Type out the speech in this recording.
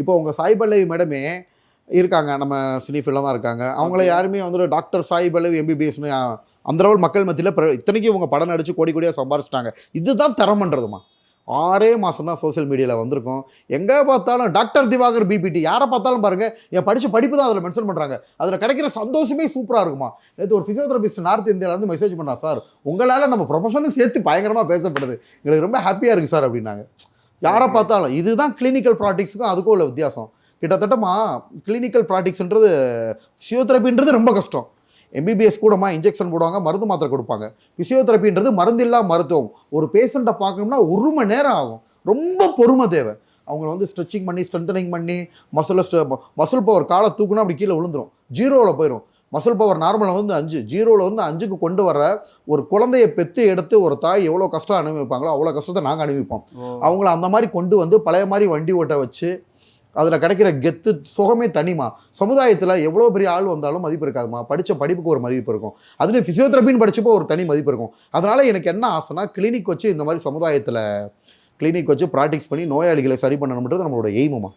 இப்போ உங்கள் சாய் பல்லவி மேடமே இருக்காங்க, நம்ம சினிஃபீல்டில் தான் இருக்காங்க. அவங்கள யாருமே வந்துட்டு டாக்டர் சாய் பல்லவி எம்பிபிஎஸ்னு அந்த அளவு மக்கள் மத்தியில் இத்தனைக்கும் இவங்க படம் நடிச்சு கோடி கோடியாக சம்பாரிச்சிட்டாங்க. இதுதான் திறமன்றதுமா. 6 மாதம் தான் சோசியல் மீடியாவில் வந்திருக்கோம். எங்கே பார்த்தாலும் டாக்டர் திவாகர் பிபிடி, யாரை பார்த்தாலும் பாருங்கள் என் படித்த படிப்பு தான் அதில் மென்ஷன் பண்ணுறாங்க. அதில் கிடைக்கிற சந்தோஷமே சூப்பராக இருக்குமா. நேற்று ஒரு ஃபிசியோதெரபிஸ்ட் நார்த் இந்தியாவிலேருந்து மெசேஜ் பண்ணா, சார் உங்களால் நம்ம ப்ரொஃபஷனும் சேர்த்து பயங்கரமாக பேசப்படுது, எங்களுக்கு ரொம்ப ஹாப்பியாக இருக்குது சார் அப்படின்னாங்க. யாரை பார்த்தாலும் இதுதான் கிளினிக்கல் ப்ராக்டிக்ஸுக்கும் அதுக்கும் உள்ள வித்தியாசம். கிட்டத்தட்டமா கிளினிக்கல் ப்ராக்டிக்ஸ்ன்றது ஃபிசியோதெரபின்றது ரொம்ப கஷ்டம். எம்பிபிஎஸ் கூடமா இன்ஜெக்ஷன் போடுவாங்க, மருந்து மாத்திரை கொடுப்பாங்க. ஃபிசியோதெரபின்றது மருந்தில்லா மருத்துவம். ஒரு பேஷண்ட்டை பார்க்கணும்னா 1 மணி நேரம் ஆகும். ரொம்ப பொறுமை தேவை. அவங்கள வந்து ஸ்ட்ரெச்சிங் பண்ணி ஸ்ட்ரென்தனிங் பண்ணி மசில் பவர் காலை தூக்குனா அப்படி கீழே விழுந்துடும், 0வில் போயிடும். மசில் பவர் நார்மலில் வந்து 5, 0வில் வந்து 5க்கு கொண்டு வர ஒரு குழந்தையை பெற்று எடுத்து ஒரு தாய் எவ்வளோ கஷ்டம் அனுபவிப்பாங்களோ அவ்வளோ கஷ்டத்தை நாங்கள் அனுபவிப்போம். அவங்கள அந்த மாதிரி கொண்டு வந்து பழைய மாதிரி வண்டி ஓட்ட வச்சு அதில் கிடைக்கிற கெத்து சுகமே தனிமா. சமுதாயத்தில் எவ்வளோ பெரிய ஆள் வந்தாலும் மதிப்பு இருக்காதுமா. படித்த படிப்புக்கு ஒரு மதிப்பு இருக்கும். அதுலேயும் ஃபிசியோதெரபின்னு படித்தப்போ ஒரு தனி மதிப்பு இருக்கும். அதனால் எனக்கு என்ன ஆசைனா கிளினிக் வச்சு இந்த மாதிரி சமுதாயத்தில் கிளினிக் வச்சு ப்ராக்டிக்ஸ் பண்ணி நோயாளிகளை சரி பண்ணணுன்றது நம்மளோட எய்முமா.